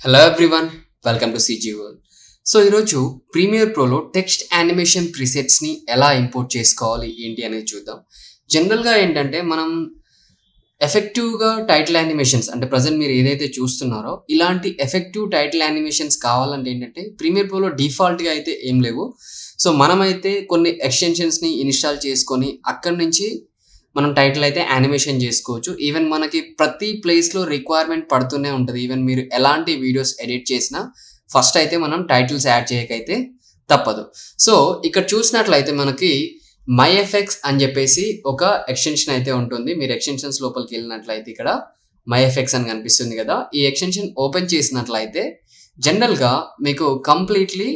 Hello everyone, welcome to CG world. So ఈరోజు premier ప్రోలో text animation ప్రీసెట్స్ని ఎలా import చేసుకోవాలి ఏంటి అనేది చూద్దాం. జనరల్గా ఏంటంటే మనం ఎఫెక్టివ్గా టైటిల్ యానిమేషన్స్ అంటే ప్రజెంట్ మీరు ఏదైతే చూస్తున్నారో ఇలాంటి ఎఫెక్టివ్ టైటిల్ యానిమేషన్స్ కావాలంటే ఏంటంటే ప్రీమియర్ ప్రోలో డిఫాల్ట్గా అయితే ఏం లేవు. సో మనమైతే కొన్ని ఎక్స్టెన్షన్స్ని ఇన్స్టాల్ చేసుకొని అక్కడి నుంచి మనం టైటిల్ అయితే యానిమేషన్ చేసుకోవచ్చు. ఈవెన్ మనకి ప్రతి ప్లేస్లో రిక్వైర్మెంట్ పడుతూనే ఉంటుంది. ఈవెన్ మీరు ఎలాంటి వీడియోస్ ఎడిట్ చేసినా ఫస్ట్ అయితే మనం టైటిల్స్ యాడ్ చేయకైతే తప్పదు. సో ఇక్కడ చూసినట్లయితే మనకి మై ఎఫెక్ట్స్ అని చెప్పేసి ఒక ఎక్స్టెన్షన్ అయితే ఉంటుంది. మీరు ఎక్స్టెన్షన్స్ లోపలికి వెళ్ళినట్లయితే ఇక్కడ మై ఎఫెక్ట్స్ అని కనిపిస్తుంది కదా, ఈ ఎక్స్టెన్షన్ ఓపెన్ చేసినట్లయితే జనరల్గా మీకు కంప్లీట్లీ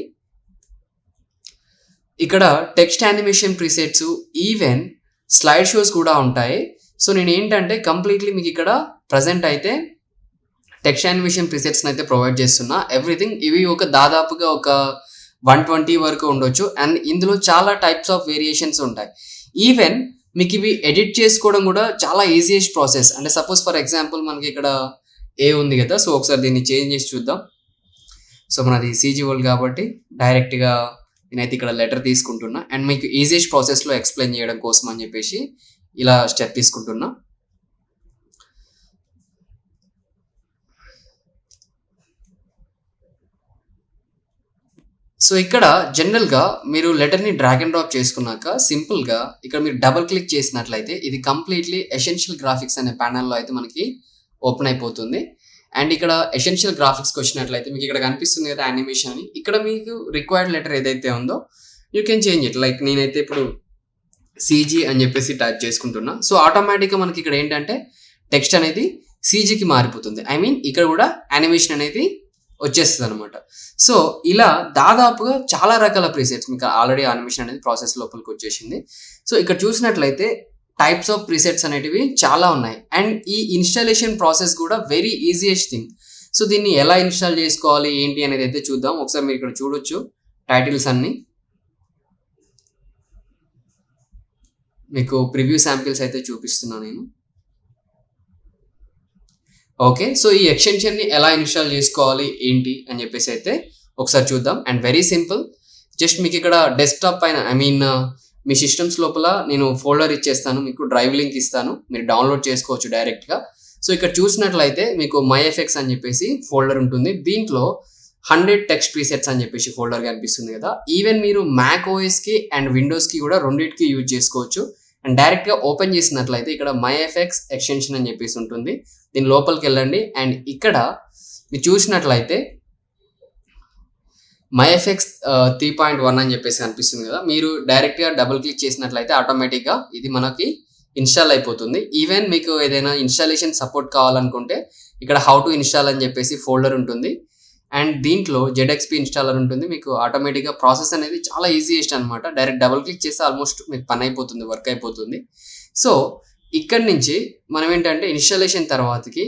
ఇక్కడ text animation presets even slide shows కూడా ఉంటాయి. సో నేను ఏంటంటే కంప్లీట్లీ మీకు ఇక్కడ ప్రజెంట్ అయితే టెక్స్ట్ యానిమేషన్ ప్రీసెట్స్ని అయితే ప్రొవైడ్ చేస్తున్నా. ఎవ్రీథింగ్ ఇవి దాదాపుగా ఒక 120 వరకు ఉండొచ్చు. అండ్ ఇందులో చాలా టైప్స్ ఆఫ్ వేరియేషన్స్ ఉంటాయి. ఈవెన్ మీకు ఇవి ఎడిట్ చేసుకోవడం కూడా చాలా ఈజియెస్ట్ ప్రాసెస్. అంటే సపోజ్ ఫర్ ఎగ్జాంపుల్ మనకి ఇక్కడ ఏ ఉంది కదా, సో ఒకసారి దీన్ని చేంజ్ చేసి చూద్దాం. సో మనది సీజీ వరల్డ్ కాబట్టి డైరెక్ట్గా నేనైతే ఇక్కడ లెటర్ తీసుకుంటున్నా అండ్ మీకు ఈజియెస్ట్ ప్రాసెస్లో ఎక్స్ప్లెయిన్ చేయడం కోసం అని చెప్పేసి ఇలా స్టెప్ తీసుకుంటున్నా. సో ఇక్కడ జనరల్గా మీరు లెటర్ని డ్రాగ్ అండ్ డ్రాప్ చేసుకున్నాక సింపుల్గా ఇక్కడ మీరు డబుల్ క్లిక్ చేసినట్లయితే ఇది కంప్లీట్లీ ఎసెన్షియల్ గ్రాఫిక్స్ అనే ప్యానల్లో అయితే మనకి ఓపెన్ అయిపోతుంది. అండ్ ఇక్కడ ఎసెన్షియల్ గ్రాఫిక్స్కి వచ్చినట్లయితే మీకు ఇక్కడ కనిపిస్తుంది కదా యానిమేషన్ అని. ఇక్కడ మీకు రిక్వైర్డ్ లెటర్ ఏదైతే ఉందో you can change it. Like నేనైతే ఇప్పుడు సీజీ అని చెప్పేసి టైప్ చేసుకుంటున్నా. సో ఆటోమేటిక్గా మనకి ఇక్కడ ఏంటంటే టెక్స్ట్ అనేది సీజీకి మారిపోతుంది. ఐ మీన్ ఇక్కడ కూడా యానిమేషన్ అనేది వచ్చేస్తుంది అనమాట. సో ఇలా దాదాపుగా చాలా రకాల ప్రీసెట్స్ మీకు ఆల్రెడీ యానిమేషన్ అనేది ప్రాసెస్ లోపలికి వచ్చేసింది. సో ఇక్కడ చూసినట్లయితే టైప్స్ ఆఫ్ ప్రీసెట్స్ అనేటివి చాలా ఉన్నాయి. అండ్ ఈ ఇన్స్టాలేషన్ ప్రాసెస్ కూడా వెరీ ఈజియెస్ట్ థింగ్. సో దీన్ని ఎలా ఇన్స్టాల్ చేసుకోవాలి ఏంటి అనేది అయితే చూద్దాం. ఒకసారి మీరు ఇక్కడ చూడొచ్చు టైటిల్స్ అన్ని మీకు ప్రివ్యూ శాంపిల్స్ అయితే చూపిస్తున్నాను నేను. ఓకే, సో ఈ ఎక్స్టెన్షన్ని ఎలా ఇన్స్టాల్ చేసుకోవాలి ఏంటి అని చెప్పేసి అయితే ఒకసారి చూద్దాం. అండ్ వెరీ సింపుల్, జస్ట్ మీకు ఇక్కడ డెస్క్టాప్ పైన ఐ మీన్ మీ సిస్టమ్స్ లోపల నేను ఫోల్డర్ ఇచ్చేస్తాను, మీకు డ్రైవ్ లింక్ ఇస్తాను, మీరు డౌన్లోడ్ చేసుకోవచ్చు డైరెక్ట్గా. సో ఇక్కడ చూసినట్లయితే మీకు మై ఎఫెక్ట్స్ అని చెప్పేసి ఫోల్డర్ ఉంటుంది. దీంట్లో 100 టెక్స్ట్ ప్రీసెట్స్ అని చెప్పేసి ఫోల్డర్ కనిపిస్తుంది కదా. ఈవెన్ మీరు మ్యాక్ ఓఎస్కి అండ్ విండోస్కి కూడా రెండింటికి యూజ్ చేసుకోవచ్చు. అండ్ డైరెక్ట్గా ఓపెన్ చేసినట్లయితే ఇక్కడ మై ఎఫెక్ట్స్ ఎక్స్టెన్షన్ అని చెప్పేసి ఉంటుంది. దీని లోపలికి వెళ్ళండి అండ్ ఇక్కడ మీరు చూసినట్లయితే మై ఎఫెక్ట్స్ 3.1 అని చెప్పేసి కనిపిస్తుంది కదా. మీరు డైరెక్ట్గా డబుల్ క్లిక్ చేసినట్లయితే ఆటోమేటిక్గా ఇది మనకి ఇన్స్టాల్ అయిపోతుంది. ఈవెన్ మీకు ఏదైనా ఇన్స్టాలేషన్ సపోర్ట్ కావాలనుకుంటే ఇక్కడ హౌ టు ఇన్స్టాల్ అని చెప్పేసి ఫోల్డర్ ఉంటుంది. అండ్ దీంట్లో ZXP ఇన్స్టాలర్ ఉంటుంది. మీకు ఆటోమేటిక్గా ప్రాసెస్ అనేది చాలా ఈజియెస్ట్ అనమాట. డైరెక్ట్ డబుల్ క్లిక్ చేస్తే ఆల్మోస్ట్ మీకు పని అయిపోతుంది, వర్క్ అయిపోతుంది. సో ఇక్కడి నుంచి మనం ఏంటంటే ఇన్స్టాలేషన్ తర్వాతకి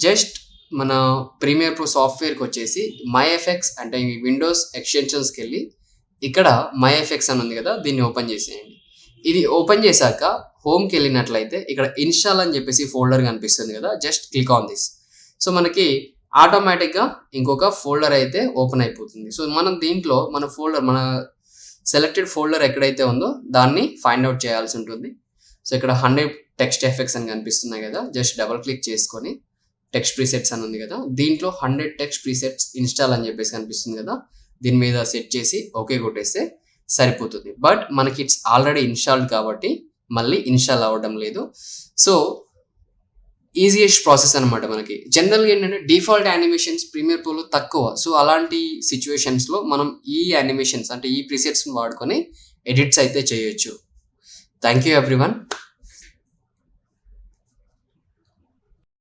జస్ట్ మన ప్రీమియర్ ప్రో సాఫ్ట్వేర్కి వచ్చేసి మై ఎఫెక్ట్స్ అంటే ఈ విండోస్ ఎక్స్టెన్షన్స్కి వెళ్ళి ఇక్కడ మై ఎఫెక్ట్స్ అని ఉంది కదా, దీన్ని ఓపెన్ చేసేయండి. ఇది ఓపెన్ చేశాక హోమ్కి వెళ్ళినట్లయితే ఇక్కడ ఇన్స్టాల్ అని చెప్పేసి ఫోల్డర్ కనిపిస్తుంది కదా, just click on this. So మనకి ఆటోమేటిక్గా ఇంకొక ఫోల్డర్ అయితే ఓపెన్ అయిపోతుంది. సో మనం దీంట్లో మన సెలెక్టెడ్ ఫోల్డర్ ఎక్కడైతే ఉందో దాన్ని ఫైండ్ అవుట్ చేయాల్సి ఉంటుంది. సో ఇక్కడ 100 టెక్స్ట్ ఎఫెక్ట్స్ అని కనిపిస్తున్నాయి కదా, జస్ట్ డబుల్ క్లిక్ చేసుకొని టెక్స్ట్ ప్రీసెట్స్ అని ఉంది కదా, దీంట్లో 100 టెక్స్ట్ ప్రీసెట్స్ ఇన్స్టాల్ అని చెప్పేసి కనిపిస్తుంది కదా, దీని మీద సెట్ చేసి ఓకే కొట్టేస్తే సరిపోతుంది. బట్ మనకి ఇట్స్ ఆల్రెడీ ఇన్స్టాల్డ్ కాబట్టి మళ్ళీ ఇన్స్టాల్ అవ్వడం లేదు. సో ఈజియెస్ట్ ప్రాసెస్ అనమాట. మనకి జనరల్గా ఏంటంటే డిఫాల్ట్ యానిమేషన్స్ ప్రీమియర్ ప్రోలో తక్కువ. సో అలాంటి సిచ్యువేషన్స్లో మనం ఈ యానిమేషన్స్ అంటే ఈ ప్రీసెట్స్ని వాడుకొని ఎడిట్స్ అయితే చేయొచ్చు. Thank you everyone.